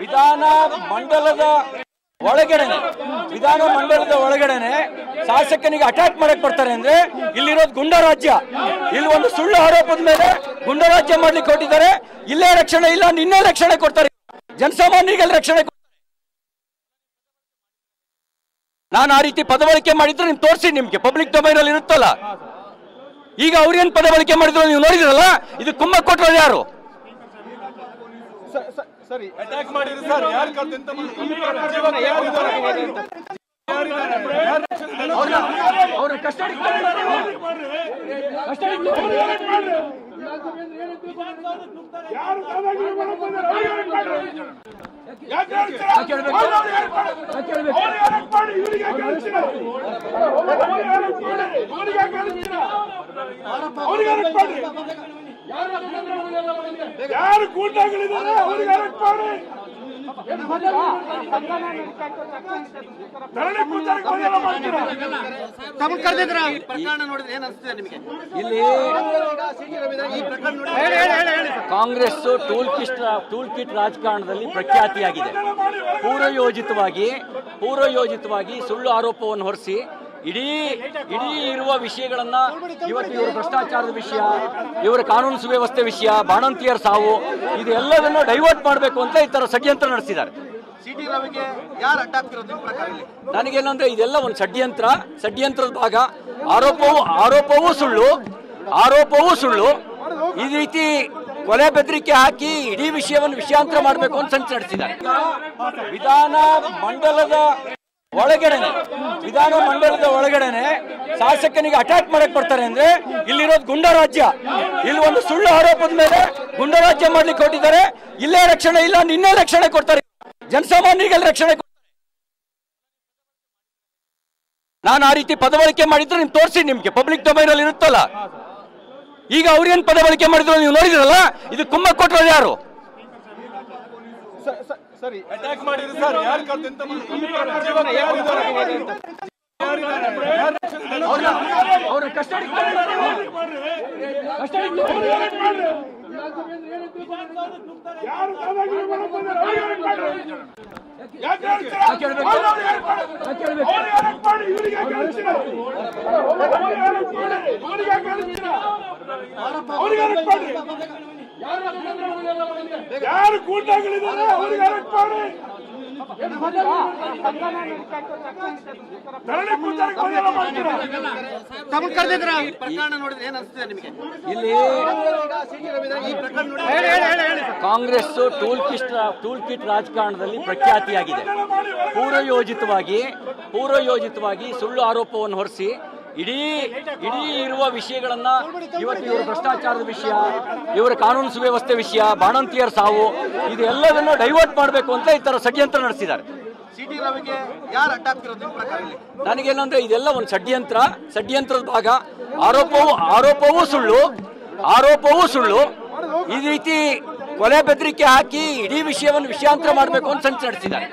ವಿಧಾನ ಮಂಡಲದ ಒಳಗಡೆನೆ ಶಾಸಕನಿಗೆ ಅಟ್ಯಾಕ್ ಮಾಡಕ್ ಬರ್ತಾರೆ ಅಂದ್ರೆ ಇಲ್ಲಿರೋದು ಗುಂಡಾ ರಾಜ್ಯ. ಇಲ್ಲಿ ಒಂದು ಸುಳ್ಳು ಆರೋಪದ ಮೇಲೆ ಗುಂಡಾ ರಾಜ್ಯ ಮಾಡ್ಲಿಕ್ಕೆ ಹೊರಟಿದ್ದಾರೆ. ಇಲ್ಲೇ ರಕ್ಷಣೆ ಇಲ್ಲ, ನಿನ್ನೆ ರಕ್ಷಣೆ ಕೊಡ್ತಾರೆ, ಜನಸಾಮಾನ್ಯರಿಗೆಲ್ಲ ರಕ್ಷಣೆ ಕೊಡ್ತಾರೆ. ನಾನು ಆ ರೀತಿ ಪದಬಳಕೆ ಮಾಡಿದ್ರೆ ನೀವು ತೋರಿಸಿ, ನಿಮ್ಗೆ ಪಬ್ಲಿಕ್ ಡೊಮೈನ್ ಅಲ್ಲಿ ಇರುತ್ತಲ್ಲ. ಈಗ ಅವ್ರೇನ್ ಪದಬಳಕೆ ಮಾಡಿದ್ರು ನೀವು ನೋಡಿದ್ರಲ್ಲ. ಇದು ಕುಮ್ಮ ಕೊಟ್ಟರು ಯಾರು? ಸರಿ, ಅಟ್ಯಾಕ್ ಮಾಡಿದ್ರು ಸರ್. ಯಾರು ಕರ್ತಿಂತ ಅವ್ರ ಕಸ್ಟಡಿ ಯಾರು ಗೂಂಡಾಗಳಿದ್ದಾರೆ ಅವರಿಗೆ ಅರೆಸ್ಟ್ ಮಾಡಿ. ಇಲ್ಲಿ ಕಾಂಗ್ರೆಸ್ ಟೂಲ್ ಕಿಟ್ ರಾಜಕಾರಣದಲ್ಲಿ ಪ್ರಖ್ಯಾತಿಯಾಗಿದೆ. ಪೂರ್ವಯೋಜಿತವಾಗಿ ಸುಳ್ಳು ಆರೋಪವನ್ನು ಹೊರಿಸಿ ಇಡೀ ಇರುವ ವಿಷಯಗಳನ್ನ ಇವತ್ತು ಇವರ ಭ್ರಷ್ಟಾಚಾರದ ವಿಷಯ, ಇವರ ಕಾನೂನು ಸುವ್ಯವಸ್ಥೆ ವಿಷಯ, ಬಾಣಂತಿಯರ ಸಾವು, ಇದೆಲ್ಲದನ್ನು ಡೈವರ್ಟ್ ಮಾಡಬೇಕು ಅಂತ ಈ ತರ ಷಡ್ಯಂತ್ರ ನಡೆಸಿದ್ದಾರೆ. ನನಗೇನಂದ್ರೆ ಇದೆಲ್ಲ ಒಂದು ಷಡ್ಯಂತ್ರದ ಭಾಗ. ಆರೋಪವೂ ಸುಳ್ಳು. ಈ ರೀತಿ ಕೊಲೆ ಬೆದರಿಕೆ ಹಾಕಿ ಇಡೀ ವಿಷಯವನ್ನು ವಿಷಯಾಂತರ ಮಾಡಬೇಕು ಅಂತ ಸಂಚು ನಡೆಸಿದ್ದಾರೆ. ವಿಧಾನ ಮಂಡಲದ ಒಳಗಡೆನೆ ಶಾಸಕನಿಗೆ ಅಟ್ಯಾಕ್ ಮಾಡಕ್ ಬರ್ತಾರೆ ಅಂದ್ರೆ ಇಲ್ಲಿರೋದು ಗುಂಡಾ ರಾಜ್ಯ. ಇಲ್ಲಿ ಒಂದು ಸುಳ್ಳು ಆರೋಪದ ಮೇಲೆ ಗುಂಡಾ ರಾಜ್ಯ ಮಾಡ್ಲಿಕ್ಕೆ ಹೊರಟಿದ್ದಾರೆ. ಇಲ್ಲೇ ರಕ್ಷಣೆ ಇಲ್ಲ, ನಿನ್ನೆ ರಕ್ಷಣೆ ಕೊಡ್ತಾರೆ, ಜನಸಾಮಾನ್ಯರಿಗೆಲ್ಲ ರಕ್ಷಣೆ ಕೊಡ್ತಾರೆ. ನಾನು ಆ ರೀತಿ ಪದಬಳಕೆ ಮಾಡಿದ್ರೆ ನೀವು ತೋರಿಸಿ, ನಿಮ್ಗೆ ಪಬ್ಲಿಕ್ ಡೊಮೈನ್ ಅಲ್ಲಿ ಇರುತ್ತಲ್ಲ. ಈಗ ಅವ್ರೇನ್ ಪದಬಳಕೆ ಮಾಡಿದ್ರು ನೀವು ನೋಡಿದ್ರಲ್ಲ. ಇದು ಕುಮ್ಮ ಕೊಟ್ಟರು ಯಾರು? ಸರಿ, ಅಟ್ಯಾಕ್ ಮಾಡಿದ್ರು ಸರ್. ಯಾರು ಕರ್ತಿಂತ ಅವ್ರ ಕಸ್ಟಡಿ ಯಾರು ಗೂಂಡಾಗಳಿದ್ದಾರೆ ಅವರಿಗೆ ಅರೆಸ್ಟ್ ಮಾಡಿ. ಇಲ್ಲಿ ಕಾಂಗ್ರೆಸ್ ಟೂಲ್ ಕಿಟ್ ರಾಜಕಾರಣದಲ್ಲಿ ಪ್ರಖ್ಯಾತಿಯಾಗಿದೆ. ಪೂರ್ವಯೋಜಿತವಾಗಿ ಸುಳ್ಳು ಆರೋಪವನ್ನು ಹೊರಿಸಿ ಇಡೀ ಇರುವ ವಿಷಯಗಳನ್ನ ಇವತ್ತು ಇವರ ಭ್ರಷ್ಟಾಚಾರದ ವಿಷಯ, ಇವರ ಕಾನೂನು ಸುವ್ಯವಸ್ಥೆ ವಿಷಯ, ಬಾಣಂತಿಯರ ಸಾವು, ಇದೆಲ್ಲದನ್ನು ಡೈವರ್ಟ್ ಮಾಡಬೇಕು ಅಂತ ಈ ತರ ಷಡ್ಯಂತ್ರ ನಡೆಸಿದ್ದಾರೆ. ನನಗೇನಂದ್ರೆ ಇದೆಲ್ಲ ಒಂದು ಷಡ್ಯಂತ್ರದ ಭಾಗ. ಆರೋಪವೂ ಸುಳ್ಳು. ಈ ರೀತಿ ಕೊಲೆ ಬೆದರಿಕೆ ಹಾಕಿ ಇಡೀ ವಿಷಯವನ್ನು ವಿಷಯಾಂತರ ಮಾಡಬೇಕು ಅಂತ ಸಂಚು ನಡೆಸಿದ್ದಾರೆ.